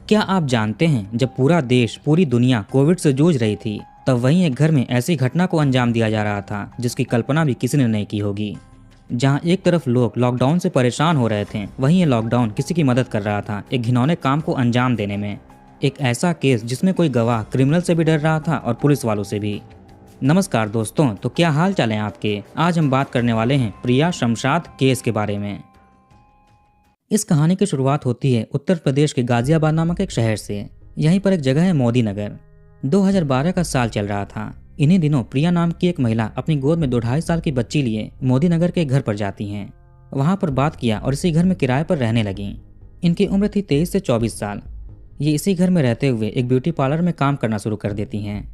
क्या आप जानते हैं, जब पूरा देश पूरी दुनिया कोविड से जूझ रही थी, तब वहीं एक घर में ऐसी घटना को अंजाम दिया जा रहा था जिसकी कल्पना भी किसी ने नहीं की होगी। जहां एक तरफ लोग लॉकडाउन से परेशान हो रहे थे, वहीं ये लॉकडाउन किसी की मदद कर रहा था एक घिनौने काम को अंजाम देने में। एक ऐसा केस जिसमें कोई गवाह क्रिमिनल से भी डर रहा था और पुलिस वालों से भी। नमस्कार दोस्तों, तो क्या हाल चाल है आपके। आज हम बात करने वाले हैं प्रिया शमशाद केस के बारे में। इस कहानी की शुरुआत होती है उत्तर प्रदेश के गाजियाबाद नामक एक शहर से। यहीं पर एक जगह है मोदी नगर। 2012 का साल चल रहा था। इन्हीं दिनों प्रिया नाम की एक महिला अपनी गोद में 2-2.5 साल की बच्ची लिए मोदी नगर के घर पर जाती हैं। वहां पर बात किया और इसी घर में किराए पर रहने लगी। इनकी उम्र थी 23 से 24 साल। ये इसी घर में रहते हुए एक ब्यूटी पार्लर में काम करना शुरू कर देती हैं।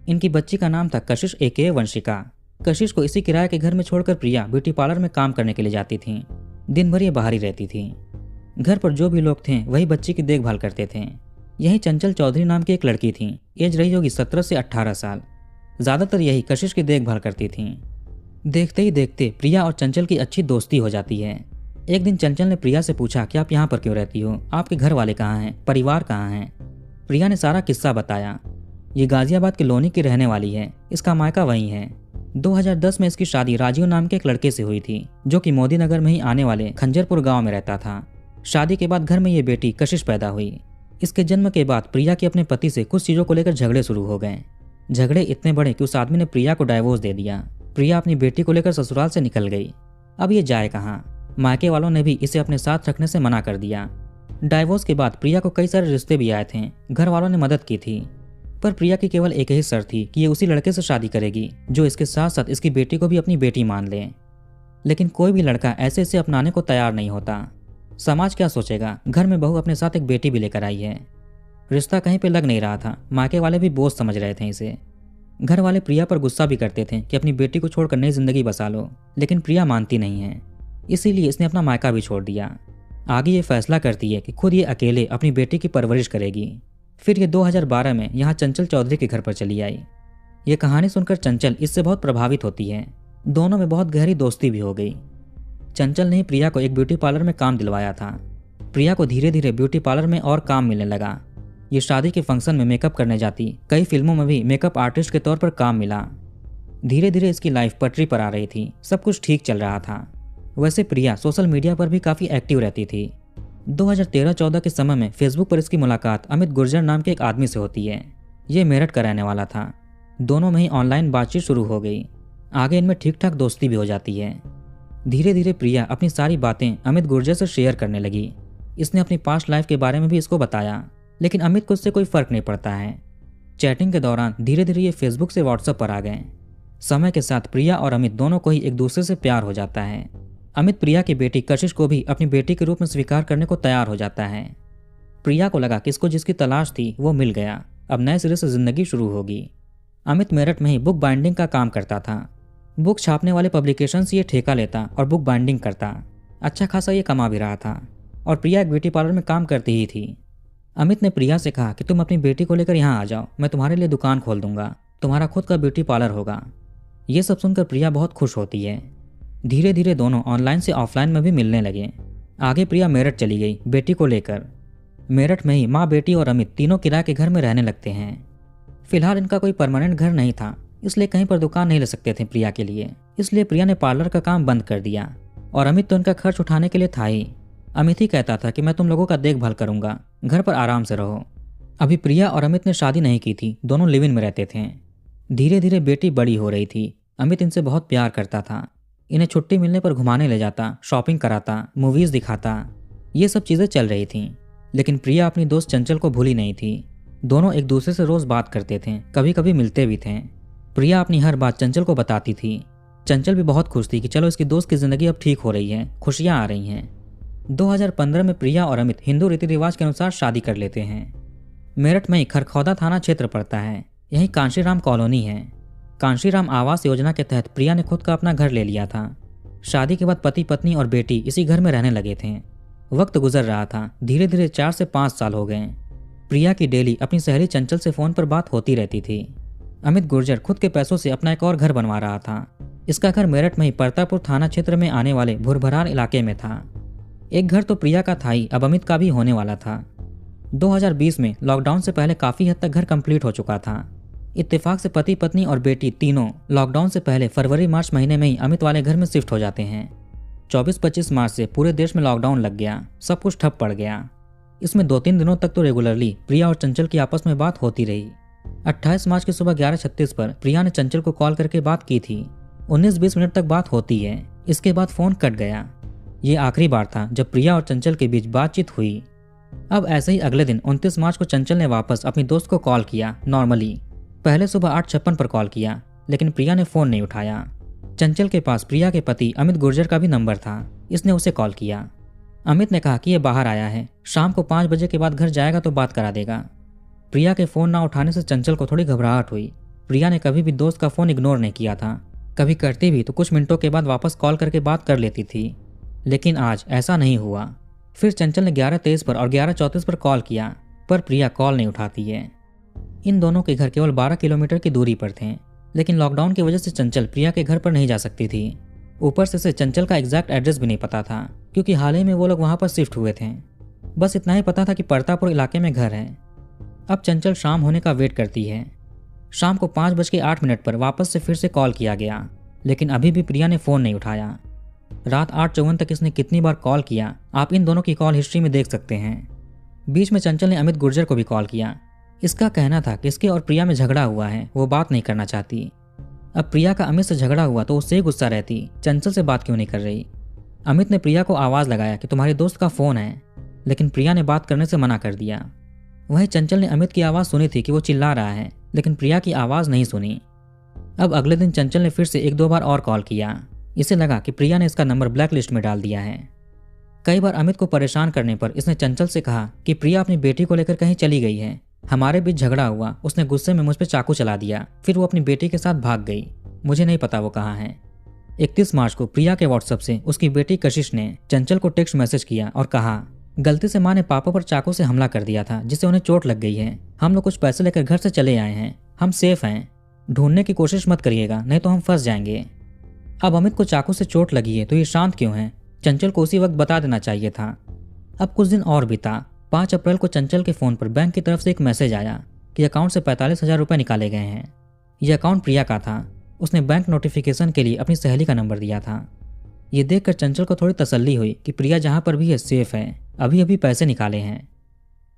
इनकी बच्ची का नाम था कशिश ए.के. वंशिका। कशिश को इसी किराए के घर में छोड़कर प्रिया ब्यूटी पार्लर में काम करने के लिए जाती थी। दिन भर ये बाहर ही रहती थी। घर पर जो भी लोग थे वही बच्ची की देखभाल करते थे। यही चंचल चौधरी नाम की एक लड़की थी। एज रही होगी 17 से 18 साल। ज़्यादातर यही कशिश की देखभाल करती थी। देखते ही देखते प्रिया और चंचल की अच्छी दोस्ती हो जाती है। एक दिन चंचल ने प्रिया से पूछा कि आप यहाँ पर क्यों रहती हो, आपके घर वाले कहाँ हैं, परिवार कहाँ हैं। प्रिया ने सारा किस्सा बताया। ये गाजियाबाद के लोनी की रहने वाली है, इसका मायका वहीं है। 2010 में इसकी शादी राजीव नाम के एक लड़के से हुई थी, जो कि मोदी नगर में ही आने वाले खंजरपुर गांव में रहता था। शादी के बाद घर में ये बेटी कशिश पैदा हुई। इसके जन्म के बाद प्रिया के अपने पति से कुछ चीज़ों को लेकर झगड़े शुरू हो गए। झगड़े इतने बड़े कि उस आदमी ने प्रिया को डाइवोर्स दे दिया। प्रिया अपनी बेटी को लेकर ससुराल से निकल गई। अब ये जाए कहाँ। मायके वालों ने भी इसे अपने साथ रखने से मना कर दिया। डाइवोर्स के बाद प्रिया को कई सारे रिश्ते भी आए थे। घर वालों ने मदद की थी, पर प्रिया की केवल एक ही शर्त थी कि ये उसी लड़के से शादी करेगी जो इसके साथ साथ इसकी बेटी को भी अपनी बेटी मान ले। लेकिन कोई भी लड़का ऐसे इसे अपनाने को तैयार नहीं होता। समाज क्या सोचेगा, घर में बहू अपने साथ एक बेटी भी लेकर आई है। रिश्ता कहीं पे लग नहीं रहा था। मायके वाले भी बोझ समझ रहे थे इसे। घर वाले प्रिया पर गुस्सा भी करते थे कि अपनी बेटी को छोड़कर नई जिंदगी बसा लो, लेकिन प्रिया मानती नहीं है। इसीलिए इसने अपना मायका भी छोड़ दिया। आगे ये फैसला करती है कि खुद ये अकेले अपनी बेटी की परवरिश करेगी। फिर ये 2012 में यहाँ चंचल चौधरी के घर पर चली आई। ये कहानी सुनकर चंचल इससे बहुत प्रभावित होती है। दोनों में बहुत गहरी दोस्ती भी हो गई। चंचल ने प्रिया को एक ब्यूटी पार्लर में काम दिलवाया था। प्रिया को धीरे धीरे ब्यूटी पार्लर में और काम मिलने लगा। ये शादी के फंक्शन में मेकअप करने जाती। कई फिल्मों में भी मेकअप आर्टिस्ट के तौर पर काम मिला। धीरे धीरे इसकी लाइफ पटरी पर आ रही थी। सब कुछ ठीक चल रहा था। वैसे प्रिया सोशल मीडिया पर भी काफ़ी एक्टिव रहती थी। 2013-14 के समय में फेसबुक पर इसकी मुलाकात अमित गुर्जर नाम के एक आदमी से होती है। ये मेरठ का रहने वाला था। दोनों में ही ऑनलाइन बातचीत शुरू हो गई। आगे इनमें ठीक ठाक दोस्ती भी हो जाती है। धीरे धीरे प्रिया अपनी सारी बातें अमित गुर्जर से शेयर करने लगी। इसने अपनी पास्ट लाइफ के बारे में भी इसको बताया, लेकिन अमित को इससे कोई फर्क नहीं पड़ता है। चैटिंग के दौरान धीरे धीरे ये फेसबुक से व्हाट्सएप पर आ गए। समय के साथ प्रिया और अमित दोनों को ही एक दूसरे से प्यार हो जाता है। अमित प्रिया की बेटी कशिश को भी अपनी बेटी के रूप में स्वीकार करने को तैयार हो जाता है। प्रिया को लगा कि इसको जिसकी तलाश थी वो मिल गया। अब नए सिरे से जिंदगी शुरू होगी। अमित मेरठ में ही बुक बाइंडिंग का काम करता था। बुक छापने वाले पब्लिकेशन से ये ठेका लेता और बुक बाइंडिंग करता। अच्छा खासा ये कमा भी रहा था। और प्रिया एक ब्यूटी पार्लर में काम करती ही थी। अमित ने प्रिया से कहा कि तुम अपनी बेटी को लेकर यहाँ आ जाओ, मैं तुम्हारे लिए दुकान खोल दूंगा, तुम्हारा खुद का ब्यूटी पार्लर होगा। ये सब सुनकर प्रिया बहुत खुश होती है। धीरे धीरे दोनों ऑनलाइन से ऑफलाइन में भी मिलने लगे। आगे प्रिया मेरठ चली गई बेटी को लेकर। मेरठ में ही माँ, बेटी और अमित तीनों किराए के घर में रहने लगते हैं। फिलहाल इनका कोई परमानेंट घर नहीं था, इसलिए कहीं पर दुकान नहीं ले सकते थे प्रिया के लिए। इसलिए प्रिया ने पार्लर का काम बंद कर दिया। और अमित तो इनका खर्च उठाने के लिए था ही। अमित ही कहता था कि मैं तुम लोगों का देखभाल करूंगा, घर पर आराम से रहो। अभी प्रिया और अमित ने शादी नहीं की थी, दोनों लिव इन में रहते थे। धीरे धीरे बेटी बड़ी हो रही थी। अमित इनसे बहुत प्यार करता था। इन्हें छुट्टी मिलने पर घुमाने ले जाता, शॉपिंग कराता, मूवीज दिखाता। ये सब चीज़ें चल रही थीं। लेकिन प्रिया अपनी दोस्त चंचल को भूली नहीं थी। दोनों एक दूसरे से रोज बात करते थे, कभी कभी मिलते भी थे। प्रिया अपनी हर बात चंचल को बताती थी। चंचल भी बहुत खुश थी कि चलो इसकी दोस्त की जिंदगी अब ठीक हो रही है, खुशियां आ रही हैं। 2015 में प्रिया और अमित हिंदू रीति रिवाज के अनुसार शादी कर लेते हैं। मेरठ में ही खरखौदा थाना क्षेत्र पड़ता है। यही कांशीराम कॉलोनी है। कांशीराम आवास योजना के तहत प्रिया ने खुद का अपना घर ले लिया था। शादी के बाद पति पत्नी और बेटी इसी घर में रहने लगे थे। वक्त गुजर रहा था। धीरे धीरे 4 से 5 साल हो गए। प्रिया की डेली अपनी सहेली चंचल से फोन पर बात होती रहती थी। अमित गुर्जर खुद के पैसों से अपना एक और घर बनवा रहा था। इसका घर मेरठ में ही परतापुर थाना क्षेत्र में आने वाले भुरभरार इलाके में था। एक घर तो प्रिया का था ही, अब अमित का भी होने वाला था। 2020 में लॉकडाउन से पहले काफ़ी हद तक घर कंप्लीट हो चुका था। इत्तेफाक से पति पत्नी और बेटी तीनों लॉकडाउन से पहले फरवरी मार्च महीने में ही अमित वाले घर में शिफ्ट हो जाते हैं। 24-25 मार्च से पूरे देश में लॉकडाउन लग गया, सब कुछ ठप पड़ गया। इसमें 2-3 दिनों तक तो रेगुलरली प्रिया और चंचल की आपस में बात होती रही। 28 मार्च की सुबह 11:36 पर प्रिया ने चंचल को कॉल करके बात की थी। 19-20 मिनट तक बात होती है, इसके बाद फोन कट गया। ये आखिरी बार था जब प्रिया और चंचल के बीच बातचीत हुई। अब ऐसे ही अगले दिन 29 मार्च को चंचल ने वापस अपनी दोस्त को कॉल किया नॉर्मली। पहले सुबह 8:56 पर कॉल किया, लेकिन प्रिया ने फोन नहीं उठाया। चंचल के पास प्रिया के पति अमित गुर्जर का भी नंबर था, इसने उसे कॉल किया। अमित ने कहा कि यह बाहर आया है, शाम को 5 बजे के बाद घर जाएगा तो बात करा देगा। प्रिया के फोन ना उठाने से चंचल को थोड़ी घबराहट हुई। प्रिया ने कभी भी दोस्त का फोन इग्नोर नहीं किया था, कभी करती भी तो कुछ मिनटों के बाद वापस कॉल करके बात कर लेती थी, लेकिन आज ऐसा नहीं हुआ। फिर चंचल ने 11:23 पर और 11:34 पर कॉल किया, पर प्रिया कॉल नहीं उठाती है। इन दोनों के घर केवल 12 किलोमीटर की दूरी पर थे, लेकिन लॉकडाउन की वजह से चंचल प्रिया के घर पर नहीं जा सकती थी। ऊपर से चंचल का एग्जैक्ट एड्रेस भी नहीं पता था, क्योंकि हाल ही में वो लोग वहां पर शिफ्ट हुए थे। बस इतना ही पता था कि परतापुर इलाके में घर है। अब चंचल शाम होने का वेट करती है। शाम को 5:08 पर वापस से फिर से कॉल किया गया, लेकिन अभी भी प्रिया ने फोन नहीं उठाया। रात 8:54 तक इसने कितनी बार कॉल किया, आप इन दोनों की कॉल हिस्ट्री में देख सकते हैं। बीच में चंचल ने अमित गुर्जर को भी कॉल किया। इसका कहना था कि इसके और प्रिया में झगड़ा हुआ है, वो बात नहीं करना चाहती। अब प्रिया का अमित से झगड़ा हुआ तो उससे ही गुस्सा रहती, चंचल से बात क्यों नहीं कर रही। अमित ने प्रिया को आवाज़ लगाया कि तुम्हारे दोस्त का फ़ोन है, लेकिन प्रिया ने बात करने से मना कर दिया। वहीं चंचल ने अमित की आवाज़ सुनी थी कि वो चिल्ला रहा है, लेकिन प्रिया की आवाज़ नहीं सुनी। अब अगले दिन चंचल ने फिर से 1-2 बार और कॉल किया। इसे लगा कि प्रिया ने इसका नंबर ब्लैक लिस्ट में डाल दिया है। कई बार अमित को परेशान करने पर इसने चंचल से कहा कि प्रिया अपनी बेटी को लेकर कहीं चली गई है, हमारे बीच झगड़ा हुआ, उसने गुस्से में मुझ पर चाकू चला दिया, फिर वो अपनी बेटी के साथ भाग गई, मुझे नहीं पता वो कहाँ है। 31 मार्च को प्रिया के व्हाट्सएप से उसकी बेटी कशिश ने चंचल को टेक्स्ट मैसेज किया और कहा, गलती से माँ ने पापा पर चाकू से हमला कर दिया था, जिससे उन्हें चोट लग गई है। हम लोग कुछ पैसे लेकर घर से चले आए हैं, हम सेफ हैं, ढूंढने की कोशिश मत करिएगा, नहीं तो हम फंस जाएंगे। अब अमित को चाकू से चोट लगी है तो ये शांत क्यों है? चंचल को उसी वक्त बता देना चाहिए था। अब कुछ दिन और बीता। 5 अप्रैल को चंचल के फ़ोन पर बैंक की तरफ से एक मैसेज आया कि अकाउंट से 45,000 रुपये निकाले गए हैं। यह अकाउंट प्रिया का था। उसने बैंक नोटिफिकेशन के लिए अपनी सहेली का नंबर दिया था। ये देखकर चंचल को थोड़ी तसल्ली हुई कि प्रिया जहाँ पर भी है सेफ है, अभी अभी पैसे निकाले हैं।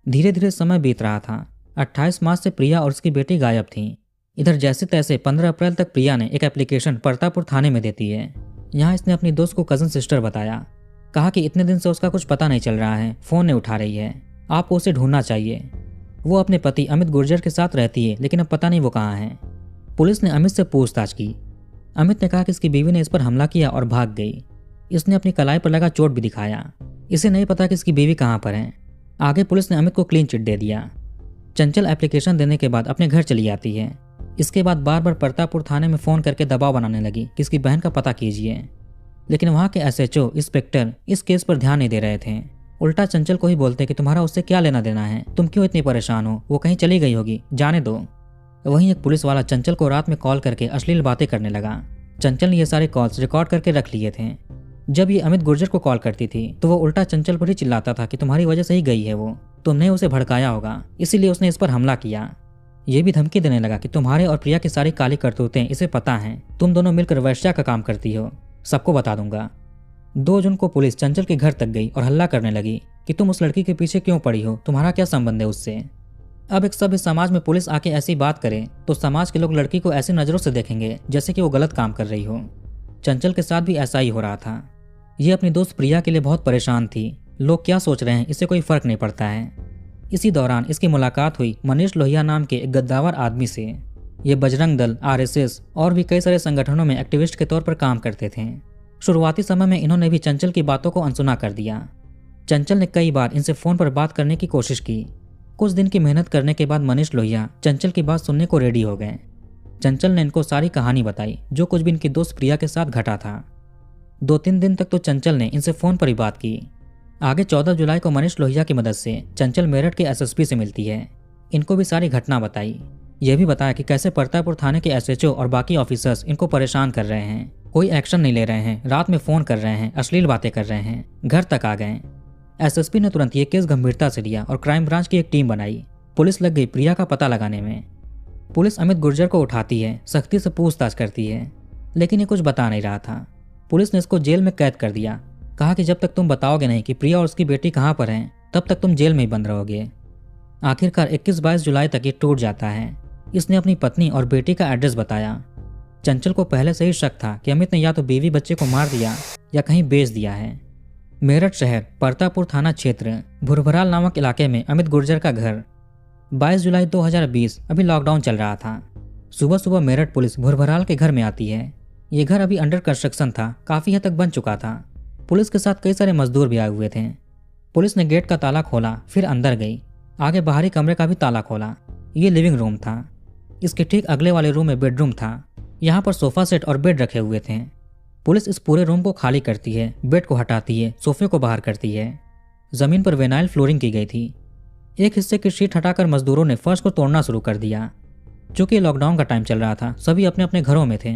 धीरे धीरे समय बीत रहा था। 28 मार्च से प्रिया और उसकी बेटी गायब थीं। इधर जैसे तैसे 15 अप्रैल तक प्रिया ने एक एप्लीकेशन परतापुर थाने में देती है। यहाँ इसने अपनी दोस्त को कज़न सिस्टर बताया, कहा कि इतने दिन से उसका कुछ पता नहीं चल रहा है, फ़ोन नहीं उठा रही है, आपको उसे ढूंढना चाहिए। वो अपने पति अमित गुर्जर के साथ रहती है, लेकिन अब पता नहीं वो कहाँ है। पुलिस ने अमित से पूछताछ की। अमित ने कहा कि इसकी बीवी ने इस पर हमला किया और भाग गई। इसने अपनी कलाई पर लगा चोट भी दिखाया। इसे नहीं पता कि इसकी बीवी कहाँ पर है। आगे पुलिस ने अमित को क्लीन चिट दे दिया। चंचल एप्लीकेशन देने के बाद अपने घर चली जाती है। इसके बाद बार बार परतापुर थाने में फ़ोन करके दबाव बनाने लगी कि इसकी बहन का पता कीजिए, लेकिन वहाँ के SHO इंस्पेक्टर इस केस पर ध्यान नहीं दे रहे थे। उल्टा चंचल को ही बोलते कि तुम्हारा उससे क्या लेना देना है, तुम क्यों इतनी परेशान हो, वो कहीं चली गई होगी, जाने दो। वहीं एक पुलिस वाला चंचल को रात में कॉल करके अश्लील बातें करने लगा। चंचल ने ये सारे कॉल्स रिकॉर्ड करके रख लिए थे। जब ये अमित गुर्जर को कॉल करती थी तो वो उल्टा चंचल पर ही चिल्लाता था कि तुम्हारी वजह से ही गई है वो, तुमने उसे भड़काया होगा, इसीलिए उसने इस पर हमला किया। ये भी धमकी देने लगा कि तुम्हारे और प्रिया की सारी काली करतूतें इसे पता हैं, तुम दोनों मिलकर वैश्या का काम करती हो, सबको बता दूंगा। 2 जून को पुलिस चंचल के घर तक गई और हल्ला करने लगी कि तुम उस लड़की के पीछे क्यों पड़ी हो, तुम्हारा क्या संबंध है उससे। अब एक सभ्य समाज में पुलिस आके ऐसी बात करे तो समाज के लोग लड़की को ऐसी नज़रों से देखेंगे जैसे कि वो गलत काम कर रही हो। चंचल के साथ भी ऐसा ही हो रहा था। ये अपनी दोस्त प्रिया के लिए बहुत परेशान थी। लोग क्या सोच रहे हैं इससे कोई फर्क नहीं पड़ता है। इसी दौरान इसकी मुलाकात हुई मनीष लोहिया नाम के एक गद्दावर आदमी से। ये बजरंग दल, RSS और भी कई सारे संगठनों में एक्टिविस्ट के तौर पर काम करते थे। शुरुआती समय में इन्होंने भी चंचल की बातों को अनसुना कर दिया। चंचल ने कई बार इनसे फ़ोन पर बात करने की कोशिश की। कुछ दिन की मेहनत करने के बाद मनीष लोहिया चंचल की बात सुनने को रेडी हो गए। चंचल ने इनको सारी कहानी बताई, जो कुछ भी इनकी दोस्त प्रिया के साथ घटा था। 2-3 दिन तक तो चंचल ने इनसे फ़ोन पर ही बात की। आगे 14 जुलाई को मनीष लोहिया की मदद से चंचल मेरठ के SSP से मिलती है। इनको भी सारी घटना बताई। यह भी बताया कि कैसे परतापुर थाने के SHO और बाकी ऑफिसर्स इनको परेशान कर रहे हैं, कोई एक्शन नहीं ले रहे हैं, रात में फ़ोन कर रहे हैं, अश्लील बातें कर रहे हैं, घर तक आ गए। एसएसपी ने तुरंत ये केस गंभीरता से लिया और क्राइम ब्रांच की एक टीम बनाई। पुलिस लग गई प्रिया का पता लगाने में। पुलिस अमित गुर्जर को उठाती है, सख्ती से पूछताछ करती है, लेकिन ये कुछ बता नहीं रहा था। पुलिस ने इसको जेल में कैद कर दिया। कहा कि जब तक तुम बताओगे नहीं कि प्रिया और उसकी बेटी कहाँ पर हैं, तब तक तुम जेल में ही बंद रहोगे। आखिरकार 21-22 जुलाई तक ये टूट जाता है। इसने अपनी पत्नी और बेटी का एड्रेस बताया। चंचल को पहले से ही शक था कि अमित ने या तो बीवी बच्चे को मार दिया या कहीं बेच दिया है। मेरठ शहर परतापुर थाना क्षेत्र भुरभराल नामक इलाके में अमित गुर्जर का घर। 22 जुलाई 2020 अभी लॉकडाउन चल रहा था। सुबह सुबह मेरठ पुलिस भुरभराल के घर में आती है। ये घर अभी अंडर कंस्ट्रक्शन था, काफ़ी हद तक बन चुका था। पुलिस के साथ कई सारे मजदूर भी आए हुए थे। पुलिस ने गेट का ताला खोला, फिर अंदर गई। आगे बाहरी कमरे का भी ताला खोला। ये लिविंग रूम था। इसके ठीक अगले वाले रूम में बेडरूम था। यहाँ पर सोफा सेट और बेड रखे हुए थे। पुलिस इस पूरे रूम को खाली करती है, बेड को हटाती है, सोफे को बाहर करती है। जमीन पर वेनाइल फ्लोरिंग की गई थी। एक हिस्से की शीट हटाकर मजदूरों ने फर्श को तोड़ना शुरू कर दिया। चूंकि लॉकडाउन का टाइम चल रहा था, सभी अपने अपने घरों में थे।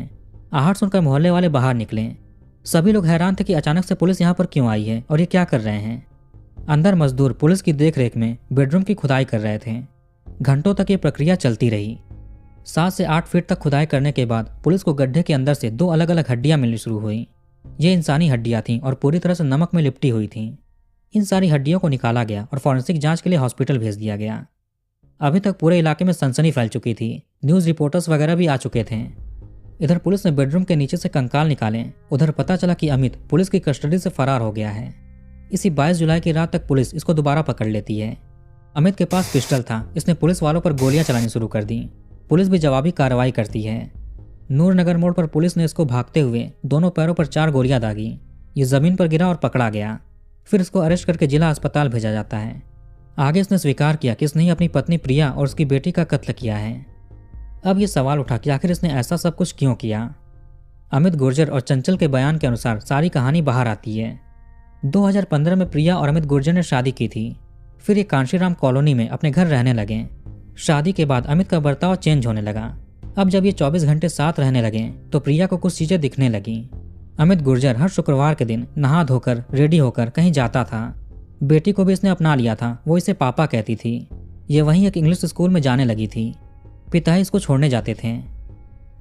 आहट सुनकर मोहल्ले वाले बाहर निकले। सभी लोग हैरान थे कि अचानक से पुलिस यहाँ पर क्यों आई है और ये क्या कर रहे हैं। अंदर मजदूर पुलिस की देखरेख में बेडरूम की खुदाई कर रहे थे। घंटों तक ये प्रक्रिया चलती रही। 7 से 8 फीट तक खुदाई करने के बाद पुलिस को गड्ढे के अंदर से 2 अलग अलग हड्डियां मिलनी शुरू हुई। ये इंसानी हड्डियां थीं और पूरी तरह से नमक में लिपटी हुई थीं। इन सारी हड्डियों को निकाला गया और फॉरेंसिक जांच के लिए हॉस्पिटल भेज दिया गया। अभी तक पूरे इलाके में सनसनी फैल चुकी थी। न्यूज़ रिपोर्टर्स वगैरह भी आ चुके थे। इधर पुलिस ने बेडरूम के नीचे से कंकाल निकाले। उधर पता चला कि अमित पुलिस की कस्टडी से फरार हो गया है। इसी 22 जुलाई की रात तक पुलिस इसको दोबारा पकड़ लेती है। अमित के पास पिस्टल था। इसने पुलिस वालों पर गोलियां चलानी शुरू कर दी। पुलिस भी जवाबी कार्रवाई करती है। नूरनगर मोड़ पर पुलिस ने इसको भागते हुए दोनों पैरों पर 4 गोलियां दागी। ये जमीन पर गिरा और पकड़ा गया। फिर इसको अरेस्ट करके जिला अस्पताल भेजा जाता है। आगे इसने स्वीकार किया कि इसने ही अपनी पत्नी प्रिया और उसकी बेटी का कत्ल किया है। अब ये सवाल उठा कि आखिर इसने ऐसा सब कुछ क्यों किया। अमित गुर्जर और चंचल के बयान के अनुसार सारी कहानी बाहर आती है। 2015 में प्रिया और अमित गुर्जर ने शादी की थी। फिर ये कांशीराम कॉलोनी में अपने घर रहने लगे। शादी के बाद अमित का बर्ताव चेंज होने लगा। अब जब ये 24 घंटे साथ रहने लगे तो प्रिया को कुछ चीजें दिखने लगी। अमित गुर्जर हर शुक्रवार के दिन नहा धोकर रेडी होकर कहीं जाता था। बेटी को भी इसने अपना लिया था। वो इसे पापा कहती थी। ये वहीं एक इंग्लिश स्कूल में जाने लगी थी। पिता इसको छोड़ने जाते थे।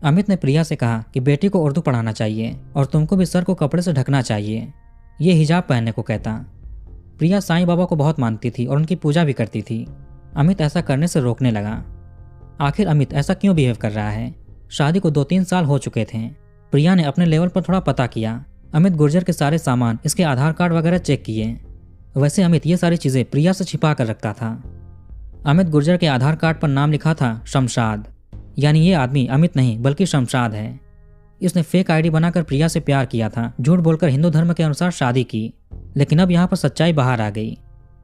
अमित ने प्रिया से कहा कि बेटी को उर्दू पढ़ाना चाहिए और तुमको भी सर को कपड़े से ढकना चाहिए। ये हिजाब पहनने को कहता। प्रिया साईं बाबा को बहुत मानती थी और उनकी पूजा भी करती थी। अमित ऐसा करने से रोकने लगा। आखिर अमित ऐसा क्यों बिहेव कर रहा है। शादी को 2-3 साल हो चुके थे। प्रिया ने अपने लेवल पर थोड़ा पता किया। अमित गुर्जर के सारे सामान, इसके आधार कार्ड वगैरह चेक किए। वैसे अमित ये सारी चीजें प्रिया से छिपा कर रखता था। अमित गुर्जर के आधार कार्ड पर नाम लिखा था शमशाद, यानी ये आदमी अमित नहीं बल्कि शमशाद है। इसने फेक आईडी बनाकर प्रिया से प्यार किया था, झूठ बोलकर हिंदू धर्म के अनुसार शादी की। लेकिन अब यहाँ पर सच्चाई बाहर आ गई।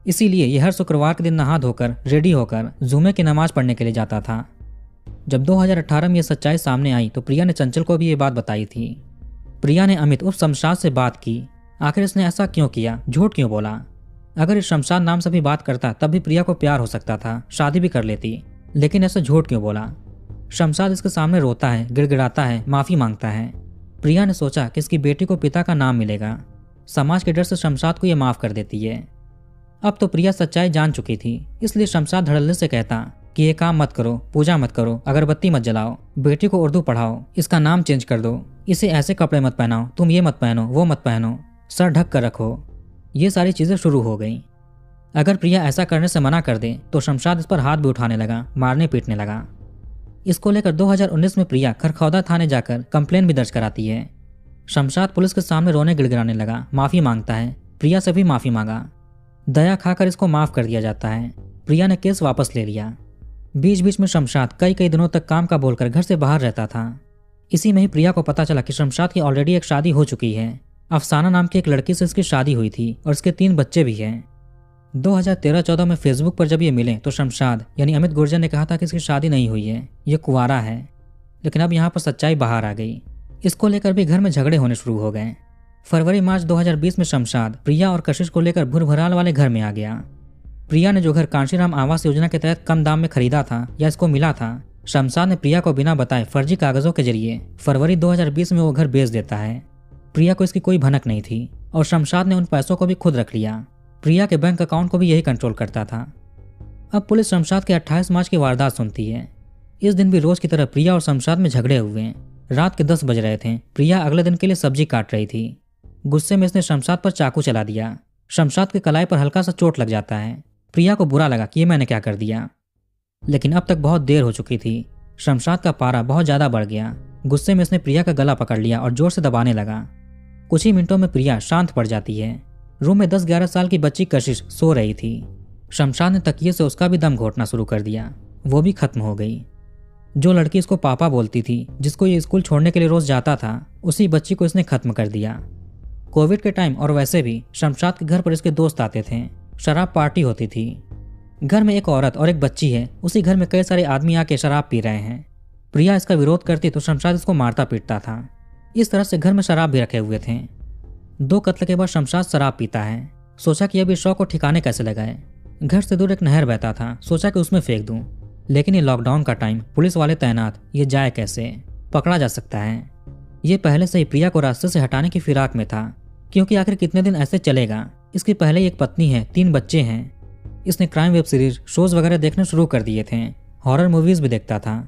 इसीलिए यह हर शुक्रवार के दिन नहा धोकर रेडी होकर जुमे की नमाज पढ़ने के लिए जाता था। जब 2018 में यह सच्चाई सामने आई तो प्रिया ने चंचल को भी ये बात बताई थी। प्रिया ने अमित उस शमशाद से बात की। आखिर इसने ऐसा क्यों किया, झूठ क्यों बोला। अगर इस शमशाद नाम से भी बात करता तब भी प्रिया को प्यार हो सकता था, शादी भी कर लेती। लेकिन ऐसा झूठ क्यों बोला। शमशाद इसके सामने रोता है, गिड़गिड़ाता है, माफी मांगता है। प्रिया ने सोचा कि इसकी बेटी को पिता का नाम मिलेगा। समाज के डर से शमशाद को यह माफ कर देती है। अब तो प्रिया सच्चाई जान चुकी थी, इसलिए शमशाद धड़ल्ले से कहता कि ये काम मत करो, पूजा मत करो, अगरबत्ती मत जलाओ, बेटी को उर्दू पढ़ाओ, इसका नाम चेंज कर दो, इसे ऐसे कपड़े मत पहनाओ, तुम ये मत पहनो, वो मत पहनो, सर ढक कर रखो। ये सारी चीजें शुरू हो गई। अगर प्रिया ऐसा करने से मना कर दे तो शमशाद इस पर हाथ भी उठाने लगा, मारने पीटने लगा। इसको लेकर 2019 में प्रिया खरखौदा थाने जाकर कंप्लेन भी दर्ज कराती है। शमशाद पुलिस के सामने रोने गिड़गिड़ाने लगा, माफी मांगता है। प्रिया से भी माफी मांगा। दया खाकर इसको माफ कर दिया जाता है। प्रिया ने केस वापस ले लिया। बीच बीच में शमशाद कई दिनों तक काम का बोलकर घर से बाहर रहता था। इसी में ही प्रिया को पता चला कि शमशाद की ऑलरेडी एक शादी हो चुकी है। अफसाना नाम की एक लड़की से इसकी शादी हुई थी और इसके 3 बच्चे भी हैं। 2013-14 में फेसबुक पर जब ये मिले तो शमशाद यानी अमित गुर्जर ने कहा था कि इसकी शादी नहीं हुई है, ये कुंवारा है। लेकिन अब यहाँ पर सच्चाई बाहर आ गई। इसको लेकर भी घर में झगड़े होने शुरू हो गए। फरवरी-मार्च 2020 में शमशाद प्रिया और कशिश को लेकर भुरभराल वाले घर में आ गया। प्रिया ने जो घर कांशीराम आवास योजना के तहत कम दाम में खरीदा था या इसको मिला था, शमशाद ने प्रिया को बिना बताए फर्जी कागजों के जरिए फरवरी 2020 में वो घर बेच देता है। प्रिया को इसकी कोई भनक नहीं थी और शमशाद ने उन पैसों को भी खुद रख लिया। प्रिया के बैंक अकाउंट को भी यही कंट्रोल करता था। अब पुलिस शमशाद के 28 मार्च की वारदात सुनती है। इस दिन भी रोज की तरह प्रिया और शमशाद में झगड़े हुए। रात के 10 बज रहे थे। प्रिया अगले दिन के लिए सब्जी काट रही थी। गुस्से में इसने शमशाद पर चाकू चला दिया। शमशाद के कलाई पर हल्का सा चोट लग जाता है। प्रिया को बुरा लगा कि ये मैंने क्या कर दिया, लेकिन अब तक बहुत देर हो चुकी थी। शमशाद का पारा बहुत ज्यादा बढ़ गया। गुस्से में इसने प्रिया का गला पकड़ लिया और जोर से दबाने लगा। कुछ ही मिनटों में प्रिया शांत पड़ जाती है। रूम में 10-11 साल की बच्ची कशिश सो रही थी। शमशाद ने तकिए से उसका भी दम घोटना शुरू कर दिया। वो भी खत्म हो गई। जो लड़की इसको पापा बोलती थी, जिसको ये स्कूल छोड़ने के लिए रोज जाता था, उसी बच्ची को इसने खत्म कर दिया। कोविड के टाइम और वैसे भी शमशाद के घर पर इसके दोस्त आते थे। शराब पार्टी होती थी। घर में एक औरत और एक बच्ची है। उसी घर में कई सारे आदमी आके शराब पी रहे हैं। प्रिया इसका विरोध करती तो शमशाद इसको मारता पीटता था। इस तरह से घर में शराब भी रखे हुए थे। 2 कत्ल के बाद शमशाद शराब पीता है। सोचा कि अब इस शौक को ठिकाने कैसे लगाए। घर से दूर एक नहर बहता था। सोचा कि उसमें फेंक दूं, लेकिन ये लॉकडाउन का टाइम, पुलिस वाले तैनात, ये जाए कैसे, पकड़ा जा सकता है। ये पहले से ही प्रिया को रास्ते से हटाने की फिराक में था, क्योंकि आखिर कितने दिन ऐसे चलेगा। इसकी पहले ही एक पत्नी है, 3 बच्चे हैं। इसने क्राइम वेब सीरीज, शोज वगैरह देखने शुरू कर दिए थे। हॉरर मूवीज भी देखता था।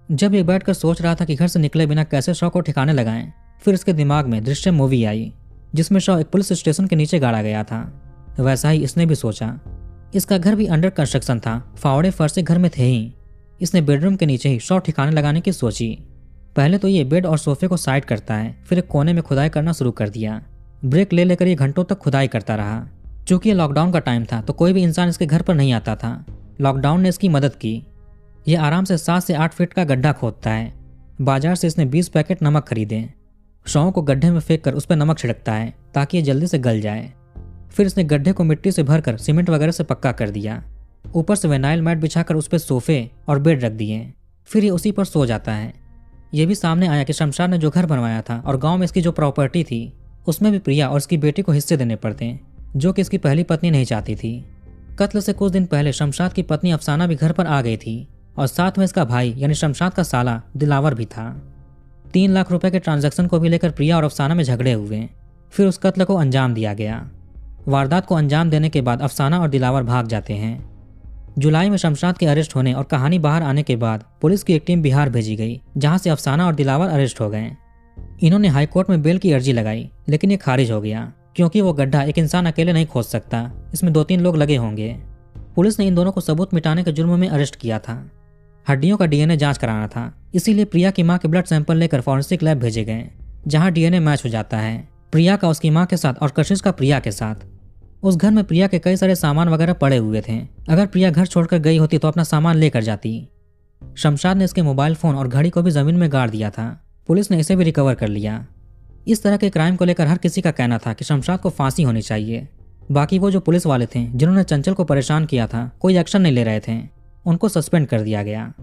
जब ये बैठकर सोच रहा था कि घर से निकले बिना कैसे शव को ठिकाने लगाएं, फिर इसके दिमाग में दृश्यम मूवी आई, जिसमें शव एक पुलिस स्टेशन के नीचे गाड़ा गया था। वैसा ही इसने भी सोचा। इसका घर भी अंडर कंस्ट्रक्शन था। फावड़े फर्श घर में थे ही। इसने बेडरूम के नीचे ही शव ठिकाने लगाने की सोची। पहले तो ये बेड और सोफे को साइड करता है, फिर एक कोने में खुदाई करना शुरू कर दिया। ब्रेक ले लेकर ये घंटों तक खुदाई करता रहा। चूंकि ये लॉकडाउन का टाइम था तो कोई भी इंसान इसके घर पर नहीं आता था। लॉकडाउन ने इसकी मदद की। ये आराम से 7 से 8 फीट का गड्ढा खोदता है। बाजार से इसने 20 पैकेट नमक खरीदे। शवों को गड्ढे में फेंक कर उस पर नमक छिड़कता है ताकि ये जल्दी से गल जाए। फिर इसने गड्ढे को मिट्टी से भरकर सीमेंट वगैरह से पक्का कर दिया। ऊपर से विनाइल मैट बिछाकर उस पर सोफे और बेड रख दिए। फिर ये उसी पर सो जाता है। ये भी सामने आया कि शमशाद ने जो घर बनवाया था और गांव में इसकी जो प्रॉपर्टी थी, उसमें भी प्रिया और इसकी बेटी को हिस्से देने पड़ते, जो कि इसकी पहली पत्नी नहीं चाहती थी। कत्ल से कुछ दिन पहले शमशाद की पत्नी अफसाना भी घर पर आ गई थी और साथ में इसका भाई यानी शमशाद का साला दिलावर भी था। 3 लाख रुपए के ट्रांजैक्शन को भी लेकर प्रिया और अफसाना में झगड़े हुए। फिर उस कत्ल को अंजाम दिया गया। वारदात को अंजाम देने के बाद अफसाना और दिलावर भाग जाते हैं। जुलाई में शमशाद के अरेस्ट होने और कहानी बाहर आने के बाद पुलिस की एक टीम बिहार भेजी गई, जहां से अफसाना और दिलावर अरेस्ट हो गए। इन्होंने हाईकोर्ट में बेल की अर्जी लगाई, लेकिन ये खारिज हो गया, क्योंकि वो गड्ढा एक इंसान अकेले नहीं खोद सकता, इसमें 2-3 लोग लगे होंगे। पुलिस ने इन दोनों को सबूत मिटाने के जुर्म में अरेस्ट किया था। हड्डियों का डीएनए जांच कराना था, इसीलिए प्रिया की मां के ब्लड सैंपल लेकर फॉरेंसिक लैब भेजे गए, जहां डीएनए मैच हो जाता है प्रिया का उसकी मां के साथ और कशिश का प्रिया के साथ। उस घर में प्रिया के कई सारे सामान वगैरह पड़े हुए थे। अगर प्रिया घर छोड़कर गई होती तो अपना सामान लेकर जाती। शमशाद ने इसके मोबाइल फोन और घड़ी को भी जमीन में गाड़ दिया था। पुलिस ने इसे भी रिकवर कर लिया। इस तरह के क्राइम को लेकर हर किसी का कहना था कि शमशाद को फांसी होनी चाहिए। बाकी वो जो पुलिस वाले थे जिन्होंने चंचल को परेशान किया था, कोई एक्शन नहीं ले रहे थे, उनको सस्पेंड कर दिया गया।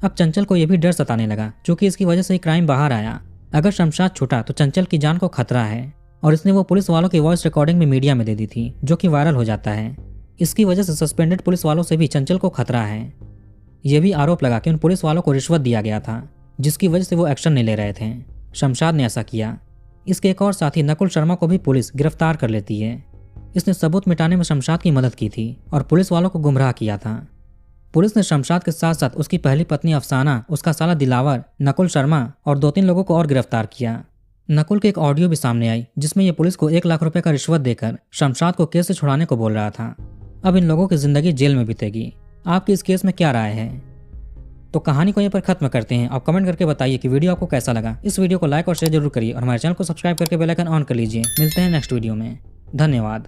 अब चंचल को यह भी डर सताने लगा, क्योंकि इसकी वजह से क्राइम बाहर आया। अगर शमशाद छूटा तो चंचल की जान को खतरा है, और इसने वो पुलिस वालों की वॉइस रिकॉर्डिंग भी मीडिया में दे दी थी, जो कि वायरल हो जाता है। इसकी वजह से सस्पेंडेड पुलिस वालों से भी चंचल को खतरा है। यह भी आरोप लगा कि उन पुलिस वालों को रिश्वत दिया गया था, जिसकी वजह से वो एक्शन नहीं ले रहे थे। शमशाद ने ऐसा किया। इसके एक और साथी नकुल शर्मा को भी पुलिस गिरफ्तार कर लेती है। इसने सबूत मिटाने में शमशाद की मदद की थी और पुलिस वालों को गुमराह किया था। पुलिस ने शमशाद के साथ साथ उसकी पहली पत्नी अफसाना, उसका साला दिलावर, नकुल शर्मा और 2-3 लोगों को और गिरफ्तार किया। नकुल की एक ऑडियो भी सामने आई, जिसमें यह पुलिस को 1 लाख रुपए का रिश्वत देकर शमशाद को केस से छुड़ाने को बोल रहा था। अब इन लोगों की जिंदगी जेल में बीतेगी। आपकी इस केस में क्या राय है? तो कहानी को यहीं पर खत्म करते हैं। आप कमेंट करके बताइए कि वीडियो आपको कैसा लगा। इस वीडियो को लाइक और शेयर जरूर करिए और हमारे चैनल को सब्सक्राइब करके बेल आइकन ऑन कर लीजिए। मिलते हैं नेक्स्ट वीडियो में। धन्यवाद।